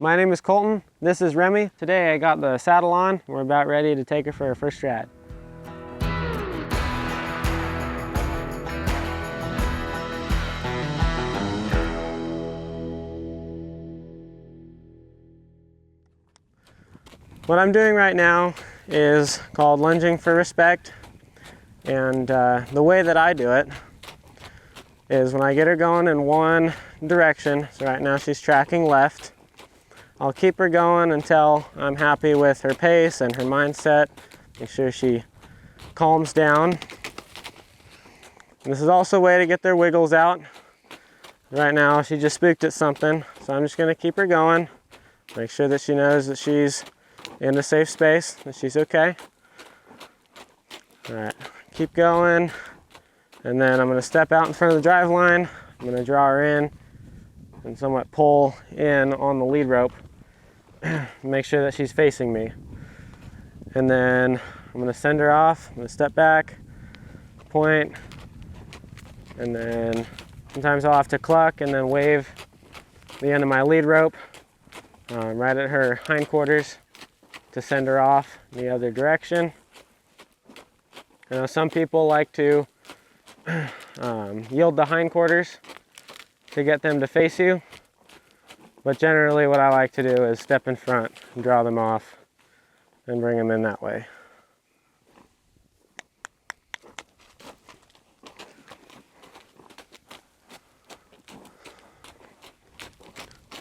My name is Colton. This is Remy. Today I got the saddle on. We're about ready to take her for her first ride. What I'm doing right now is called lunging for respect. And the way that I do it is when I get her going in one direction, so right now she's tracking left, I'll keep her going until I'm happy with her pace and her mindset. Make sure she calms down. And this is also a way to get their wiggles out. Right now she just spooked at something, so I'm just going to keep her going. Make sure that she knows that she's in a safe space, that she's okay. All right, keep going. And then I'm going to step out in front of the drive line. I'm going to draw her in and somewhat pull in on the lead rope. Make sure that she's facing me. And then I'm going to send her off. I'm going to step back, point, and then sometimes I'll have to cluck and then wave the end of my lead rope right at her hindquarters to send her off the other direction. I know some people like to yield the hindquarters to get them to face you. But generally what I like to do is step in front and draw them off and bring them in that way.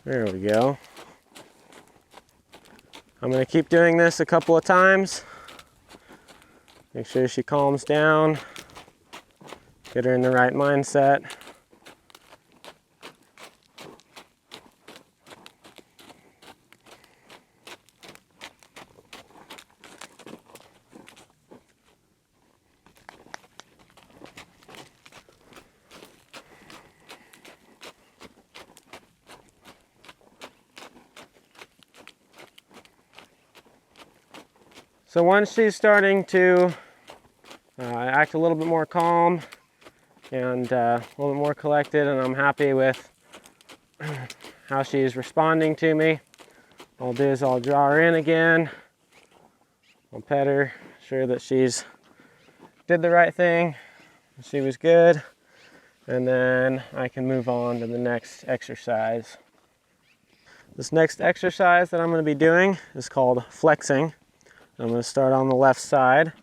There we go. I'm going to keep doing this a couple of times. Make sure she calms down. Get her in the right mindset. So once she's starting to act a little bit more calm and a little bit more collected, and I'm happy with how she's responding to me, all I'll do is I'll draw her in again. I'll pet her, sure that she's did the right thing, she was good, and then I can move on to the next exercise. This next exercise that I'm going to be doing is called flexing. I'm going to start on the left side.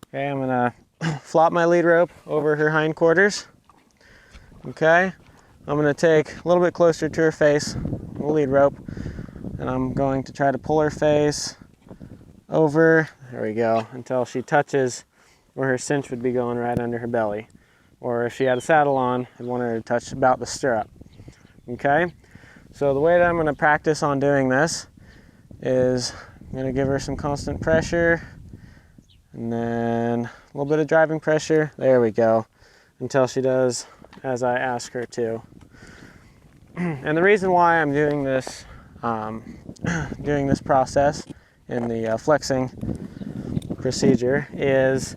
Okay, I'm going to flop my lead rope over her hindquarters. Okay, I'm going to take a little bit closer to her face, the lead rope, and I'm going to try to pull her face over, there we go, until she touches where her cinch would be going, right under her belly. Or if she had a saddle on, I'd want her to touch about the stirrup. Okay, so the way that I'm going to practice on doing this is I'm going to give her some constant pressure, and then a little bit of driving pressure. There we go, until she does as I ask her to. And the reason why I'm doing this process in the flexing procedure is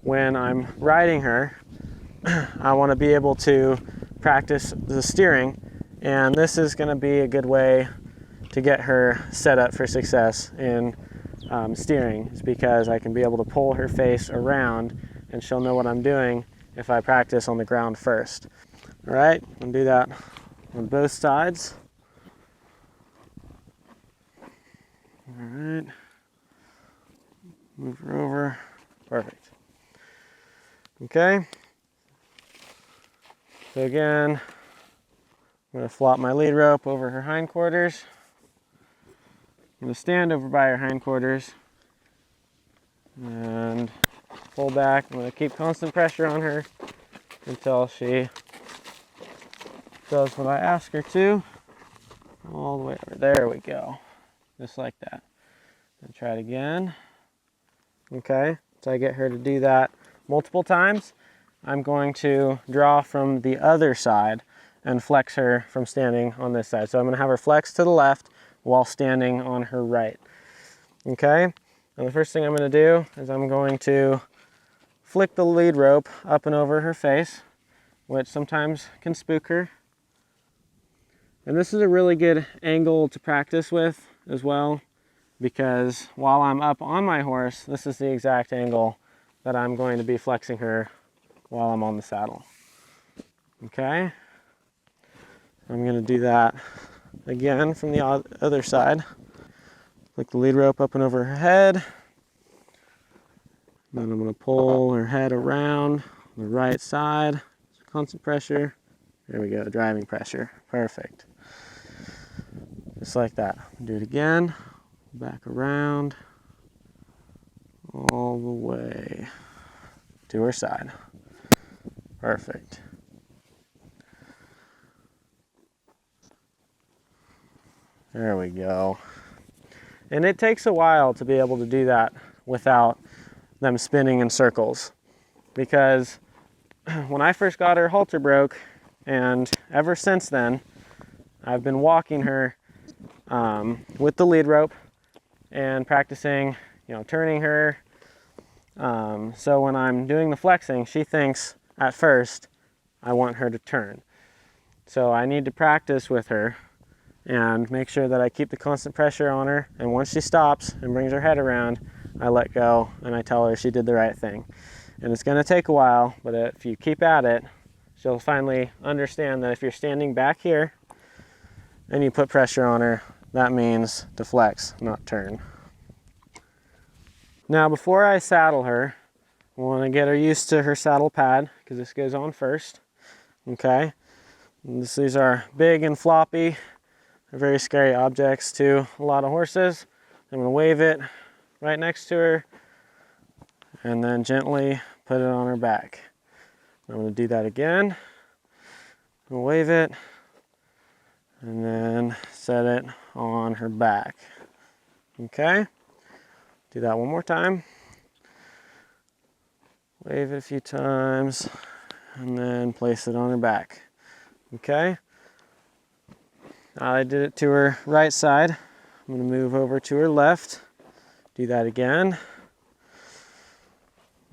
when I'm riding her, I want to be able to practice the steering, and this is going to be a good way to get her set up for success in steering, is because I can be able to pull her face around and she'll know what I'm doing if I practice on the ground first. All right, I'll do that on both sides. All right, move her over, perfect. Okay, so again, I'm going to flop my lead rope over her hindquarters. I'm going to stand over by her hindquarters and pull back. I'm going to keep constant pressure on her until she does what I ask her to. All the way over. There we go. Just like that. And try it again. Okay, so I get her to do that multiple times. I'm going to draw from the other side and flex her from standing on this side. So I'm going to have her flex to the left while standing on her right. Okay, and the first thing I'm going to do is I'm going to flick the lead rope up and over her face, which sometimes can spook her. And this is a really good angle to practice with as well, because while I'm up on my horse, this is the exact angle that I'm going to be flexing her while I'm on the saddle. Okay, I'm going to do that again from the other side. Flick the lead rope up and over her head. Then I'm going to pull her head around the right side. Constant pressure. There we go, driving pressure. Perfect. Just like that. Do it again. Back around. All the way to her side. Perfect. There we go. And it takes a while to be able to do that without them spinning in circles, because when I first got her halter broke, and ever since then I've been walking her with the lead rope and practicing, turning her. So when I'm doing the flexing, she thinks at first I want her to turn. So I need to practice with her and make sure that I keep the constant pressure on her, and once she stops and brings her head around, I let go and I tell her she did the right thing. And it's going to take a while, but if you keep at it, she'll finally understand that if you're standing back here and you put pressure on her, that means to flex, not turn. Now before I saddle her, I want to get her used to her saddle pad, because this goes on first. Okay, these are big and floppy. They're very scary objects to a lot of horses. I'm going to wave it right next to her and then gently put it on her back. I'm going to do that again. I'll wave it and then set it on her back. Okay, do that one more time. Wave it a few times and then place it on her back. Okay, I did it to her right side. I'm going to move over to her left. Do that again.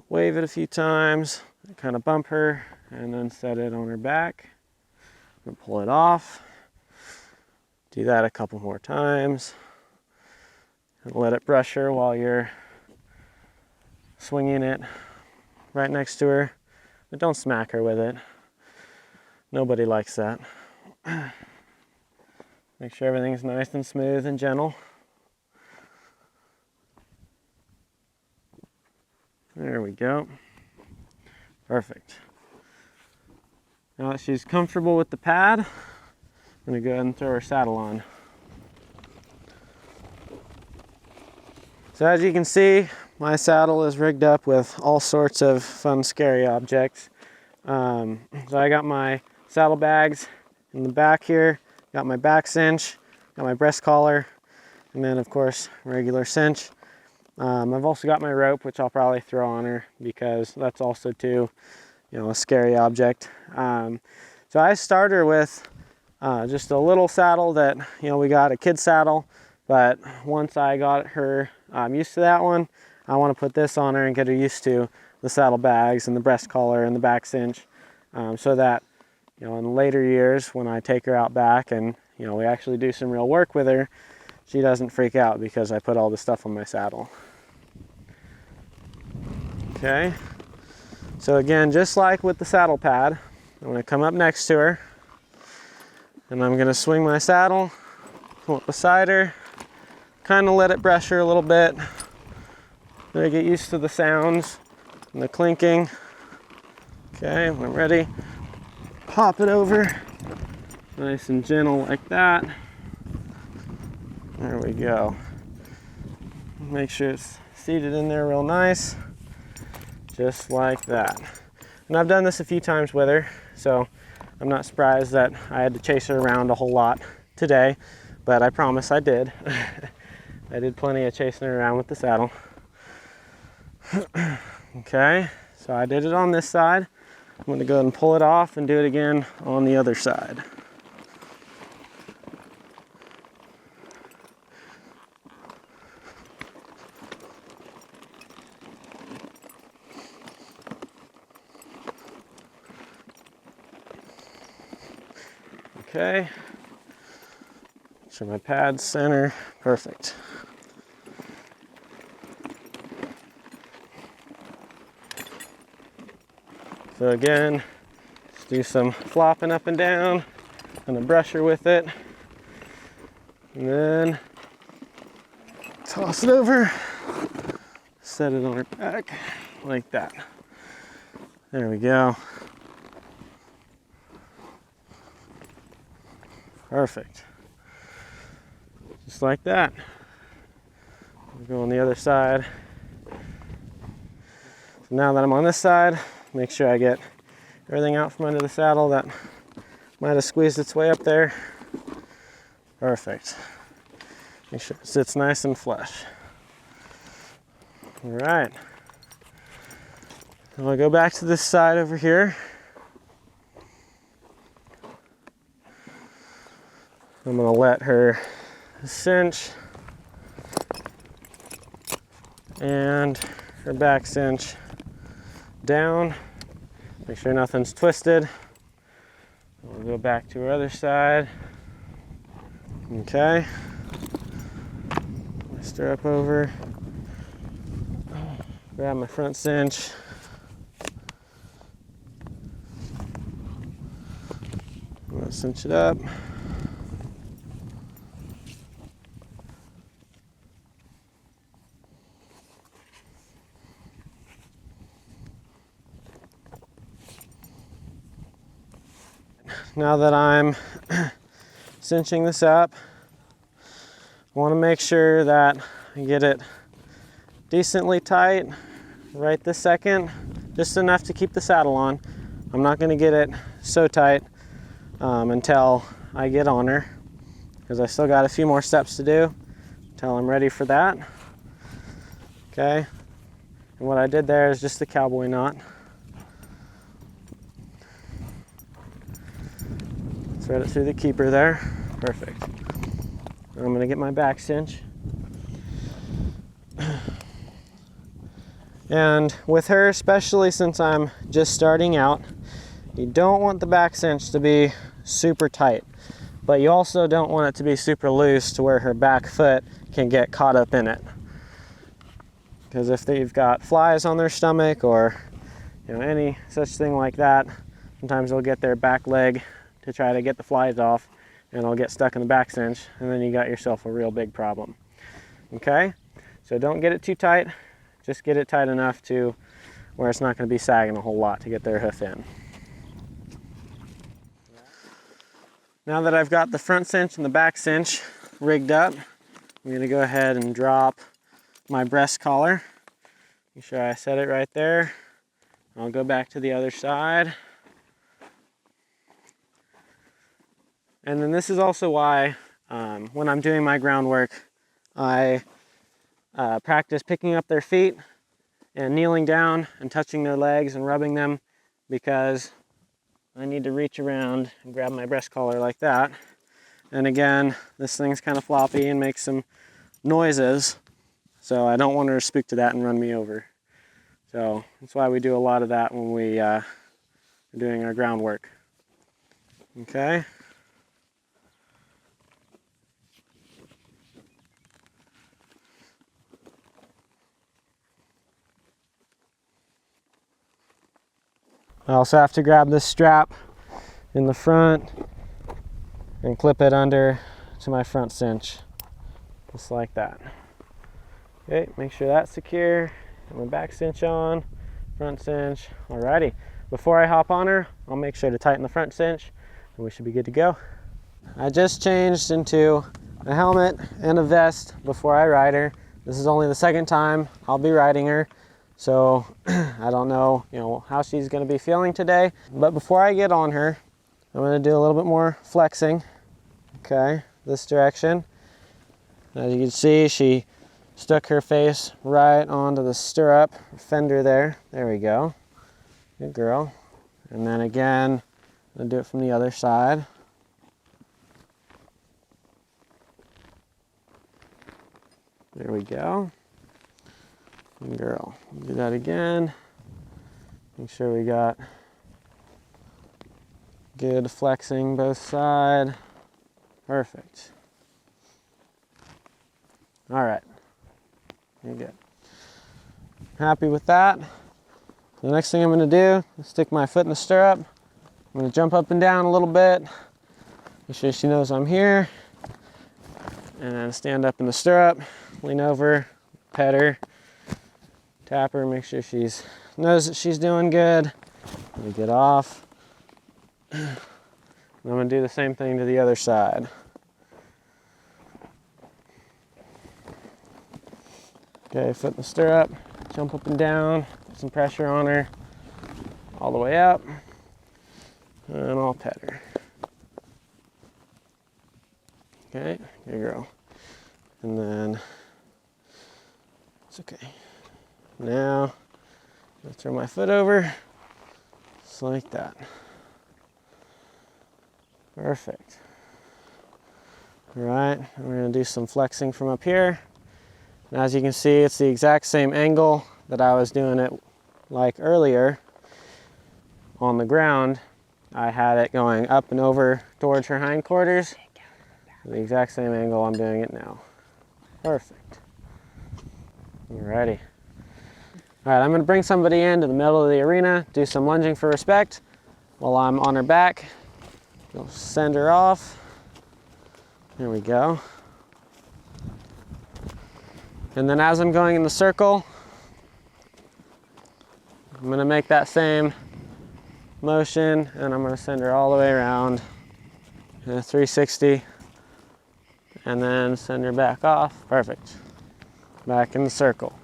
Wave it a few times, kind of bump her, and then set it on her back. I'm going to pull it off. Do that a couple more times. And let it brush her while you're swinging it right next to her. But don't smack her with it. Nobody likes that. Make sure everything's nice and smooth and gentle. There we go. Perfect. Now that she's comfortable with the pad, I'm going to go ahead and throw her saddle on. So as you can see, my saddle is rigged up with all sorts of fun, scary objects. So I got my saddlebags in the back here, got my back cinch, got my breast collar, and then of course regular cinch. I've also got my rope, which I'll probably throw on her because that's also too, a scary object. So I start her with just a little saddle that, we got a kid saddle, but once I got her used to that one, I want to put this on her and get her used to the saddlebags and the breast collar and the back cinch, so that, in later years when I take her out back and, we actually do some real work with her, she doesn't freak out because I put all this stuff on my saddle. Okay, so again, just like with the saddle pad, I'm going to come up next to her and I'm going to swing my saddle, come up beside her, kind of let it brush her a little bit, let her get used to the sounds and the clinking. Okay, when I'm ready, pop it over, nice and gentle like that. There we go. Make sure it's seated in there real nice, just like that. And I've done this a few times with her, so I'm not surprised that I had to chase her around a whole lot today, but I promise I did. I did plenty of chasing her around with the saddle. Okay, so I did it on this side. I'm going to go ahead and pull it off and do it again on the other side. Okay, sure my pads center. Perfect. So again, just do some flopping up and down and a brusher with it. And then toss it over, set it on her back like that. There we go. Perfect. Just like that. We'll go on the other side. So now that I'm on this side, make sure I get everything out from under the saddle that might have squeezed its way up there. Perfect. Make sure it sits nice and flush. All right. I'll go back to this side over here. I'm gonna let her cinch and her back cinch down. Make sure nothing's twisted. We'll go back to our other side. Okay. Stirrup over. Grab my front cinch. I'm gonna cinch it up. Now that I'm cinching this up, I want to make sure that I get it decently tight right this second, just enough to keep the saddle on. I'm not going to get it so tight until I get on her, because I still got a few more steps to do until I'm ready for that. Okay, and what I did there is just the cowboy knot. Thread it through the keeper there. Perfect. I'm going to get my back cinch. And with her, especially since I'm just starting out, you don't want the back cinch to be super tight, but you also don't want it to be super loose to where her back foot can get caught up in it. Because if they've got flies on their stomach or any such thing like that, sometimes they'll get their back leg to try to get the flies off, and it'll get stuck in the back cinch, and then you got yourself a real big problem. Okay, so don't get it too tight, just get it tight enough to where it's not going to be sagging a whole lot to get their hoof in. Now that I've got the front cinch and the back cinch rigged up, I'm going to go ahead and drop my breast collar. Make sure I set it right there. I'll go back to the other side. And then this is also why when I'm doing my groundwork, I practice picking up their feet and kneeling down and touching their legs and rubbing them, because I need to reach around and grab my breast collar like that. And again, this thing's kind of floppy and makes some noises, so I don't want her to spook to that and run me over. So that's why we do a lot of that when we are doing our groundwork. Okay. I also have to grab this strap in the front and clip it under to my front cinch, just like that. Okay, make sure that's secure. Get my back cinch on, front cinch. Alrighty, before I hop on her, I'll make sure to tighten the front cinch and we should be good to go. I just changed into a helmet and a vest before I ride her. This is only the second time I'll be riding her, so I don't know, how she's going to be feeling today. But before I get on her, I'm going to do a little bit more flexing. Okay, this direction. As you can see, she stuck her face right onto the stirrup fender there. There we go. Good girl. And then again, I'll do it from the other side. There we go. Good girl. Do that again. Make sure we got good flexing both sides. Perfect. All right, you're good. Happy with that. The next thing I'm gonna do is stick my foot in the stirrup. I'm gonna jump up and down a little bit. Make sure she knows I'm here. And stand up in the stirrup, lean over, pet her, tap her, make sure she knows that she's doing good. Let me get off. And I'm gonna do the same thing to the other side. Okay, foot in the stirrup, jump up and down, put some pressure on her, all the way up, and I'll pet her. Okay, good girl. And then, it's okay. Now, I'll throw my foot over, just like that. Perfect. All right, we're gonna do some flexing from up here. And as you can see, it's the exact same angle that I was doing it like earlier on the ground. I had it going up and over towards her hindquarters. The exact same angle I'm doing it now. Perfect. Alrighty. Alright, I'm going to bring somebody into the middle of the arena, do some lunging for respect while I'm on her back. We'll send her off. There we go. And then as I'm going in the circle, I'm going to make that same motion and I'm going to send her all the way around in a 360. And then send her back off. Perfect. Back in the circle.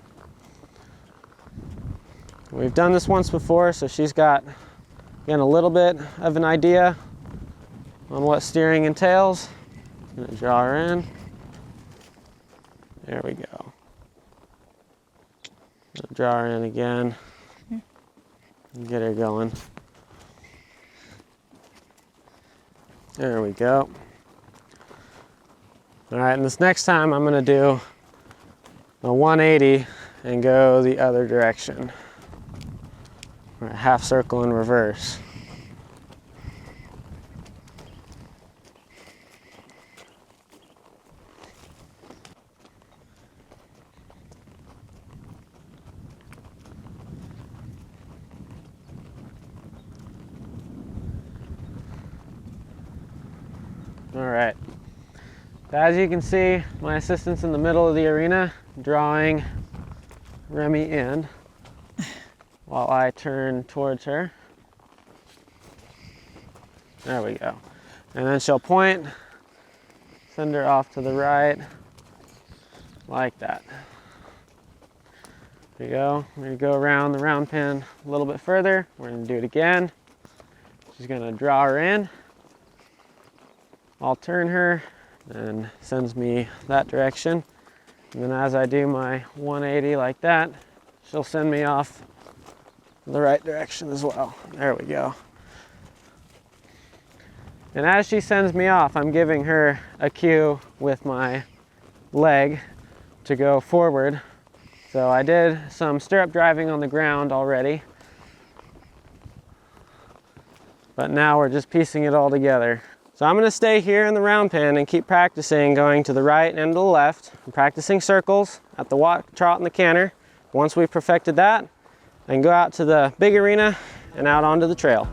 We've done this once before, so she's got, again, a little bit of an idea on what steering entails. I'm gonna draw her in. There we go. Draw her in again. And get her going. There we go. All right, and this next time I'm gonna do a 180 and go the other direction. Or a half circle in reverse. All right. As you can see, my assistant's in the middle of the arena, drawing Remy in while I turn towards her. There we go. And then she'll point, send her off to the right, like that. There you go. We're gonna go around the round pin a little bit further. We're gonna do it again. She's gonna draw her in. I'll turn her, and sends me that direction. And then as I do my 180 like that, she'll send me off the right direction as well. There we go. And as she sends me off, I'm giving her a cue with my leg to go forward. So I did some stirrup driving on the ground already, but now we're just piecing it all together. So I'm going to stay here in the round pen and keep practicing going to the right and to the left. I'm practicing circles at the walk, trot, and the canter. Once we've perfected that, I can go out to the big arena and out onto the trail.